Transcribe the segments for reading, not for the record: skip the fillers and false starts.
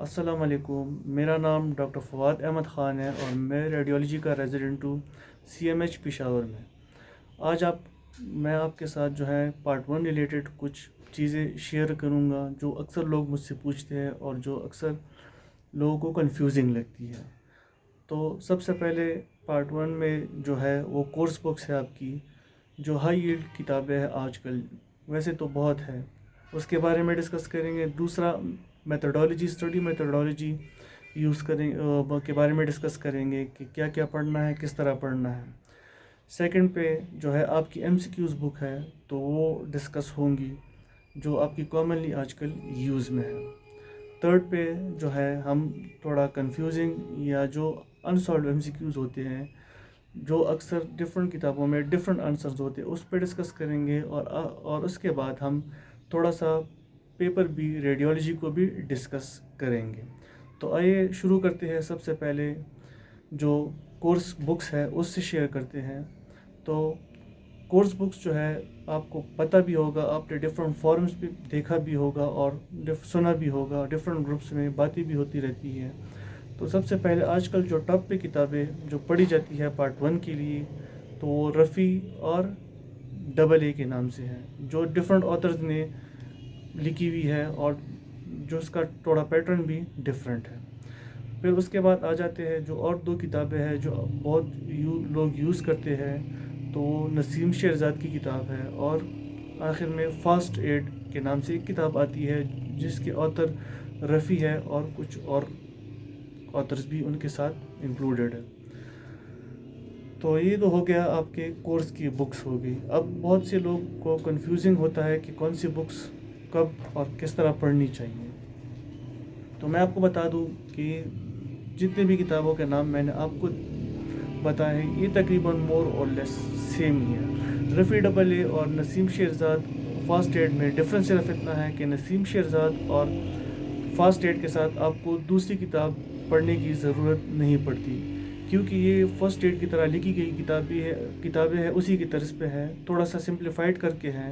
السلام علیکم، میرا نام ڈاکٹر فواد احمد خان ہے اور میں ریڈیولوجی کا ریزیڈنٹ ہوں CMH پشاور میں۔ آج میں آپ کے ساتھ پارٹ 1 ریلیٹڈ کچھ چیزیں شیئر کروں گا جو اکثر لوگ مجھ سے پوچھتے ہیں اور جو اکثر لوگوں کو کنفیوزنگ لگتی ہے۔ تو سب سے پہلے پارٹ 1 میں وہ کورس بکس ہے آپ کی، جو ہائی ایلڈ کتابیں ہیں آج کل، ویسے تو بہت ہے، اس کے بارے میں ڈسکس کریں گے۔ دوسرا اسٹڈی میتھڈالوجی یوز کے بارے میں ڈسکس کریں گے کہ کیا کیا پڑھنا ہے، کس طرح پڑھنا ہے۔ سیکنڈ پہ آپ کی MCQs بک ہے تو وہ ڈسکس ہوں گی جو آپ کی کامنلی آج کل یوز میں ہے۔ تھرڈ پہ ہم تھوڑا کنفیوزنگ یا جو انسالوڈ MCQs ہوتے ہیں جو اکثر ڈفرینٹ کتابوں میں ڈفرینٹ آنسرز ہوتے ہیں اس پہ ڈسکس کریں گے، اور اس کے بعد ہم تھوڑا سا پیپر بھی ریڈیولوجی کو بھی ڈسکس کریں گے۔ تو آئیے شروع کرتے ہیں۔ سب سے پہلے جو کورس بکس ہے اس سے شیئر کرتے ہیں۔ تو کورس بکس آپ کو پتہ بھی ہوگا، آپ نے ڈفرینٹ فورمز پہ دیکھا بھی ہوگا اور سنا بھی ہوگا، ڈفرینٹ گروپس میں باتیں بھی ہوتی رہتی ہیں۔ تو سب سے پہلے آج کل جو ٹاپ پہ کتابیں جو پڑھی جاتی ہے پارٹ 1 کے لیے، تو وہ رفی اور AA کے نام سے ہے، جو ڈفرینٹ آتھرز نے لکھی ہوئی ہے اور جو اس کا تھوڑا پیٹرن بھی ڈفرینٹ ہے۔ پھر اس کے بعد آ جاتے ہیں جو اور دو کتابیں ہیں جو بہت لوگ یوز کرتے ہیں، تو وہ نسیم شہرزاد کی کتاب ہے، اور آخر میں فاسٹ ایڈ کے نام سے ایک کتاب آتی ہے جس کے آتھر رفی ہے اور کچھ اور آتھرز بھی ان کے ساتھ انکلوڈیڈ ہے۔ تو یہ تو ہو گیا آپ کے کورس کی بکس ہو گئی۔ اب بہت سے لوگ کو کنفیوزنگ ہوتا ہے کہ کون سی بکس کب اور کس طرح پڑھنی چاہیے۔ تو میں آپ کو بتا دوں کہ جتنے بھی کتابوں کے نام میں نے آپ کو بتائے ہیں یہ تقریباً مور اور لیس سیم ہی ہے۔ رفی AA اور نسیم شہرزاد فاسٹ ایڈ میں ڈفرینس صرف اتنا ہے کہ نسیم شہرزاد اور فاسٹ ایڈ کے ساتھ آپ کو دوسری کتاب پڑھنے کی ضرورت نہیں پڑتی، کیونکہ یہ فرسٹ ایڈ کی طرح لکھی گئی کتابیں ہیں، اسی کی طرز پہ ہے، تھوڑا سا سمپلیفائڈ کر کے ہے،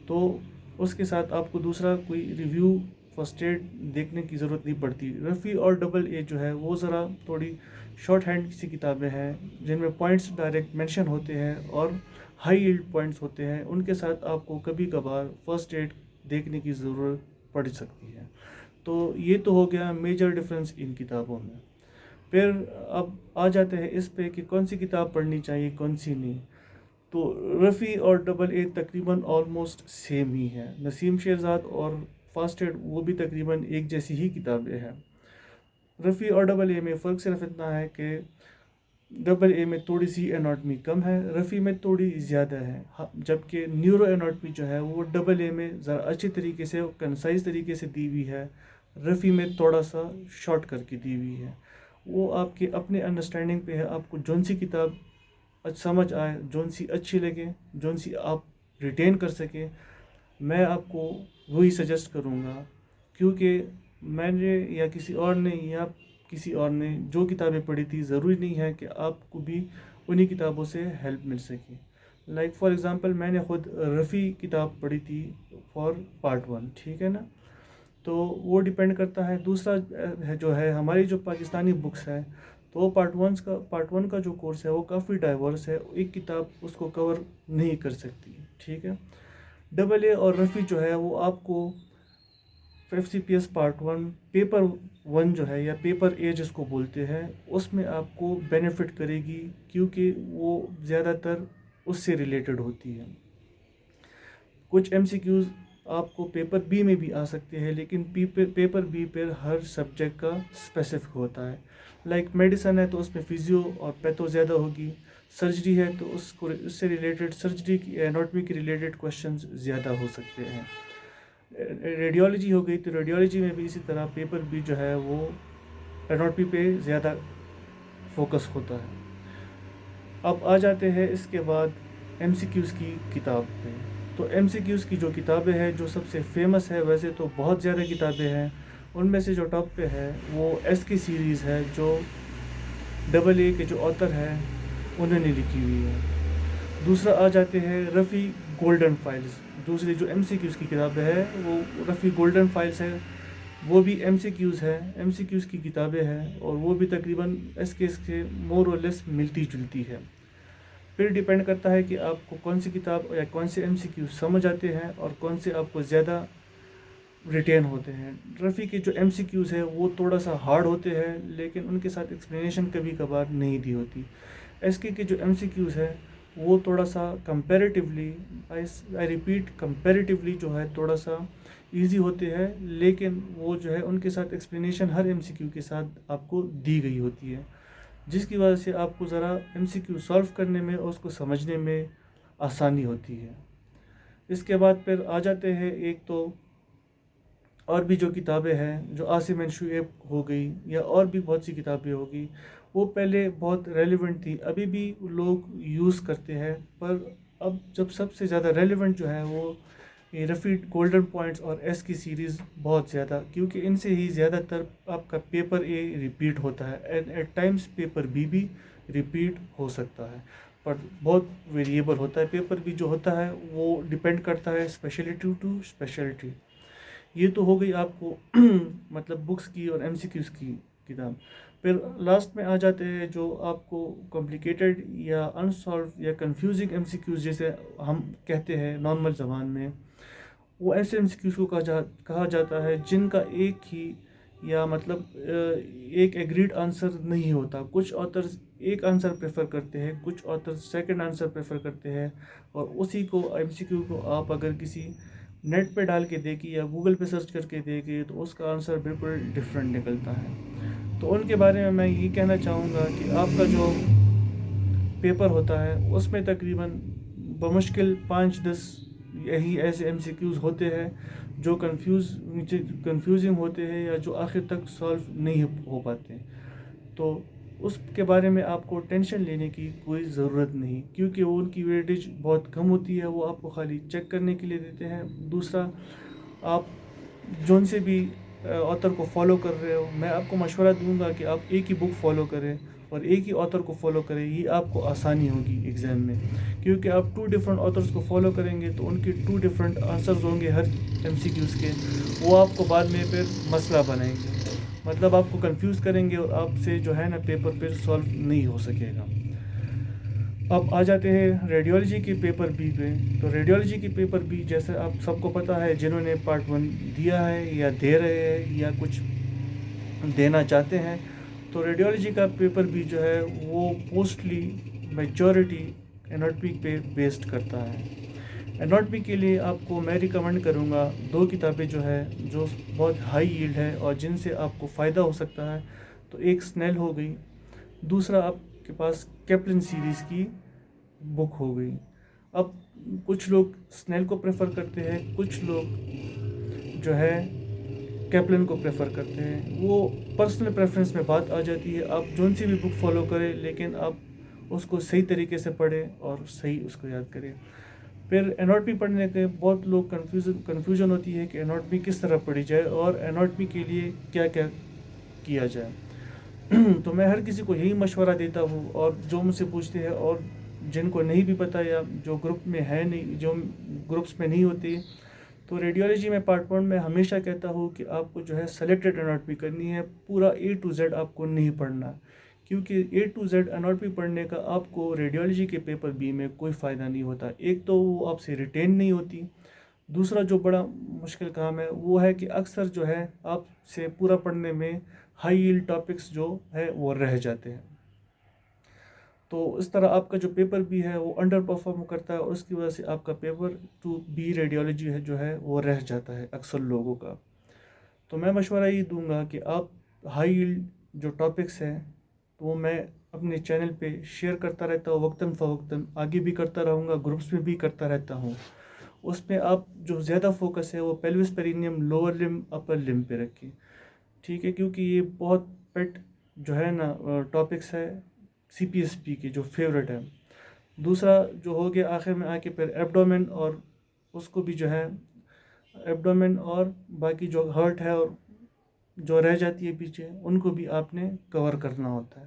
تو اس کے ساتھ آپ کو دوسرا کوئی ریویو فرسٹ ایڈ دیکھنے کی ضرورت نہیں پڑتی۔ رفی اور AA وہ ذرا تھوڑی شارٹ ہینڈ سی کتابیں ہیں جن میں پوائنٹس ڈائریکٹ مینشن ہوتے ہیں اور ہائی ایلڈ پوائنٹس ہوتے ہیں، ان کے ساتھ آپ کو کبھی کبھار فرسٹ ایڈ دیکھنے کی ضرورت پڑ سکتی ہے۔ تو یہ تو ہو گیا میجر ڈفرینس ان کتابوں میں۔ پھر اب آ جاتے ہیں اس پہ کہ کون سی کتاب پڑھنی چاہیے کون سی نہیں۔ تو رفی اور AA تقریباً آلموسٹ سیم ہی ہے۔ نسیم شہرزاد اور فاسٹ ایڈ وہ بھی تقریباً ایک جیسی ہی کتابیں ہیں۔ رفی اور AA میں فرق صرف اتنا ہے کہ AA میں تھوڑی سی اناٹمی کم ہے، رفی میں تھوڑی زیادہ ہے، جبکہ نیورو اناٹمی وہ AA میں ذرا اچھی طریقے سے کنسائز طریقے سے دی ہوئی ہے، رفی میں تھوڑا سا شارٹ کر کے دی ہوئی ہے۔ وہ آپ کے اپنے انڈرسٹینڈنگ پہ ہے، آپ کو جون سی کتاب سمجھ آئے، جون سی اچھی لگے، جون سی آپ ریٹین کر سکیں، میں آپ کو وہی سجیسٹ کروں گا، کیونکہ میں نے یا کسی اور نے جو کتابیں پڑھی تھی ضروری نہیں ہے کہ آپ کو بھی انہی کتابوں سے ہیلپ مل سکے۔ لائک فار ایگزامپل میں نے خود رفی کتاب پڑھی تھی فار پارٹ 1، ٹھیک ہے نا، تو وہ ڈیپینڈ کرتا ہے۔ دوسرا ہماری جو پاکستانی بکس ہے تو وہ پارٹ 1 کا جو کورس ہے وہ کافی ڈائیورس ہے، ایک کتاب اس کو کور نہیں کر سکتی، ٹھیک ہے۔ AA اور رفی وہ آپ کو FCPS پارٹ 1 پیپر 1 یا پیپر A جس کو بولتے ہیں، اس میں آپ کو بینیفٹ کرے گی، کیونکہ وہ زیادہ تر اس سے ریلیٹڈ ہوتی ہے۔ کچھ MCQs آپ کو پیپر B میں بھی آ سکتے ہیں، لیکن پیپر B پر ہر سبجیکٹ کا اسپیسیفک ہوتا ہے۔ لائک میڈیسن ہے تو اس میں فزیو اور پیتھو زیادہ ہوگی، سرجری ہے تو اس سے ریلیٹڈ سرجری کی اناٹمی کے ریلیٹڈ کوشچنز زیادہ ہو سکتے ہیں۔ ریڈیولوجی ہو گئی تو ریڈیولوجی میں بھی اسی طرح پیپر B وہ اناٹمی پہ زیادہ فوکس ہوتا ہے۔ اب آ جاتے ہیں اس کے بعد MCQs کی کتاب پہ۔ تو MCQs کی جو کتابیں ہیں جو سب سے فیمس ہے، ویسے تو بہت زیادہ کتابیں ہیں، ان میں سے جو ٹاپ پہ ہے وہ SK سیریز ہے، جو AA کے جو آتھر ہیں انہوں نے لکھی ہوئی ہے۔ دوسرا آ جاتے ہیں رفی گولڈن فائلز، دوسری جو MCQs کی کتاب ہے وہ رفی گولڈن فائلز ہے، وہ بھی ایم سی کیوز ہے، ایم سی کیوز کی کتابیں ہیں، اور وہ بھی تقریباً ایس کے مور اور لیس ملتی جلتی ہے۔ پھر ڈیپینڈ کرتا ہے کہ آپ کو کون سی کتاب یا کون سے ایم سی کیوز سمجھ آتے ہیں اور کون سے آپ کو زیادہ ریٹین ہوتے ہیں۔ رفیع کے جو ایم سی کیوز ہے وہ تھوڑا سا ہارڈ ہوتے ہیں، لیکن ان کے ساتھ ایکسپلینیشن کبھی کبھار نہیں دی ہوتی۔ ایس کے جو ایم سی کیوز ہے وہ تھوڑا سا کمپیریٹیولی، آئی ریپیٹ کمپیریٹیولی جو ہے تھوڑا سا ایزی ہوتے ہیں، لیکن وہ جو ہے ان کے ساتھ ایکسپلینیشن ہر ایم سی کیو کے ساتھ آپ کو دی گئی ہوتی ہے، جس کی وجہ سے آپ کو ذرا ایم سی کیو سالو کرنے میں اور اس کو سمجھنے میں آسانی ہوتی ہے۔ اس کے بعد پھر آ جاتے ہیں ایک تو اور بھی جو کتابیں ہیں، جو عاصم اینڈ شعیب ہو گئی یا اور بھی بہت سی کتابیں ہوگی، وہ پہلے بہت ریلیونٹ تھی، ابھی بھی لوگ یوز کرتے ہیں، پر اب جب سب سے زیادہ ریلیونٹ جو ہے وہ رفیع گولڈن پوائنٹس اور ایس کی سیریز بہت زیادہ، کیونکہ ان سے ہی زیادہ تر آپ کا پیپر اے ریپیٹ ہوتا ہے، and at times paper B بھی ریپیٹ ہو سکتا ہے، پر بہت ویریبل ہوتا ہے۔ پیپر بی جو ہوتا ہے وہ ڈپینڈ کرتا ہے اسپیشلٹی ٹو اسپیشلٹی۔ یہ تو ہو گئی آپ کو مطلب بکس کی اور ایم سی کیوز کی کتاب۔ پھر لاسٹ میں آ جاتے ہیں جو آپ کو کمپلیکیٹڈ یا انسالو یا کنفیوزنگ ایم سی کیوز جیسے ہم کہتے ہیں نارمل زبان میں، وہ ایسے ایم سی کیوز کو کہا جاتا ہے جن کا ایک ہی یا مطلب ایک ایگریڈ آنسر نہیں ہوتا۔ کچھ آتھرز ایک آنسر پریفر کرتے ہیں، کچھ آتھرز سیکنڈ آنسر پریفر کرتے ہیں، اور اسی کو ایم سی کیو کو آپ اگر کسی نیٹ پہ ڈال کے دیکھیں یا گوگل پہ سرچ کر کے دیکھیں تو اس کا آنسر بالکل ڈفرینٹ نکلتا ہے۔ تو ان کے بارے میں یہ کہنا چاہوں گا کہ آپ کا جو پیپر ہوتا ہے اس میں تقریباً بمشکل 5-10 یہی ایسے ایم سی کیوز ہوتے ہیں جو کنفیوزنگ ہوتے ہیں یا جو آخر تک سالو نہیں ہو پاتے۔ تو اس کے بارے میں آپ کو ٹینشن لینے کی کوئی ضرورت نہیں، کیونکہ وہ ان کی ویٹیج بہت کم ہوتی ہے، وہ آپ کو خالی چیک کرنے کے لیے دیتے ہیں۔ دوسرا، آپ جون سے بھی آتھر کو فالو کر رہے ہو، میں آپ کو مشورہ دوں گا کہ آپ ایک ہی بک فالو کریں اور ایک ہی آتھر کو فالو کریں، یہ آپ کو آسانی ہوگی ایگزام میں، کیونکہ آپ 2 ڈفرینٹ آتھرس کو فالو کریں گے تو ان کے 2 ڈفرینٹ آنسرز ہوں گے ہر ایم سی کیوز کے، وہ آپ کو بعد میں پھر مسئلہ بنائیں گے، مطلب آپ کو کنفیوز کریں گے اور آپ سے جو ہے نا پیپر پھر سالو نہیں ہو سکے گا۔ اب آ جاتے ہیں ریڈیولوجی کے پیپر بی پہ۔ تو ریڈیولوجی کے پیپر بی جیسے آپ سب کو پتہ ہے، جنہوں نے پارٹ 1 دیا ہے یا دے رہے ہیں یا کچھ دینا چاہتے ہیں، تو ریڈیولوجی کا پیپر بی جو ہے وہ موسٹلی میجورٹی این آر پی پہ بیسڈ کرتا ہے۔ این آر پی کے لیے آپ کو میں ریکمنڈ کروں گا 2 کتابیں جو ہے جو بہت ہائی ییلڈ ہے اور جن سے آپ کو فائدہ ہو سکتا ہے، تو ایک سنیل ہو گئی، دوسرا آپ کے پاس کیپلن سیریز کی بک ہو گئی۔ اب کچھ لوگ سنیل کو پریفر کرتے ہیں، کچھ لوگ جو ہے کیپلن کو پریفر کرتے ہیں، وہ پرسنل پریفرنس میں بات آ جاتی ہے۔ آپ جون سی بھی بک فالو کریں، لیکن آپ اس کو صحیح طریقے سے پڑھیں اور صحیح اس کو یاد کریں۔ پھر این آر پی پڑھنے کے بہت لوگ کنفیوژن ہوتی ہے کہ این آر پی کس طرح پڑھی جائے اور این آر پی کے لیے کیا کیا کیا جائے۔ تو میں ہر کسی کو یہی مشورہ دیتا ہوں، اور جو مجھ سے پوچھتے ہیں اور جن کو نہیں بھی پتہ یا جو گروپ میں ہے نہیں، جو گروپس میں نہیں ہوتی، تو ریڈیولوجی میں پارٹ 1 میں ہمیشہ کہتا ہوں کہ آپ کو جو ہے سلیکٹڈ این آر پی کرنی ہے، پورا A to Z آپ کو نہیں پڑھنا، کیونکہ A to Z این آر پی پڑھنے کا آپ کو ریڈیولوجی کے پیپر بی میں کوئی فائدہ نہیں ہوتا۔ ایک تو وہ آپ سے ریٹین نہیں ہوتی، دوسرا جو بڑا مشکل کام ہے وہ ہے کہ اکثر جو ہے آپ سے پورا پڑھنے میں ہائی ییلڈ ٹاپکس جو ہے وہ رہ جاتے ہیں، تو اس طرح آپ کا جو پیپر بی ہے وہ انڈر پرفارم کرتا ہے، اور اس کی وجہ سے آپ کا پیپر 2 بی ریڈیولوجی ہے جو ہے وہ رہ جاتا ہے اکثر لوگوں کا۔ تو میں مشورہ یہ دوں گا کہ آپ ہائی ییلڈ جو ٹاپکس ہیں وہ میں اپنے چینل پہ شیئر کرتا رہتا ہوں، وقتاً فوقتاً آگے بھی کرتا رہوں گا، گروپس میں بھی کرتا رہتا ہوں۔ اس میں آپ جو زیادہ فوکس ہے وہ پیلوس پیرینیم، لوور لم، اپر لم پہ رکھیں، ٹھیک ہے، کیونکہ یہ بہت پیٹ جو ہے نا ٹاپکس ہے سی پی ایس پی کی جو فیوریٹ ہے۔ دوسرا جو ہو گیا آخر میں آ کے پھر ایبڈومن، اور اس کو بھی جو ہے ایبڈومن اور باقی جو ہرٹ ہے اور جو رہ جاتی ہے پیچھے، ان کو بھی آپ نے کور کرنا ہوتا ہے۔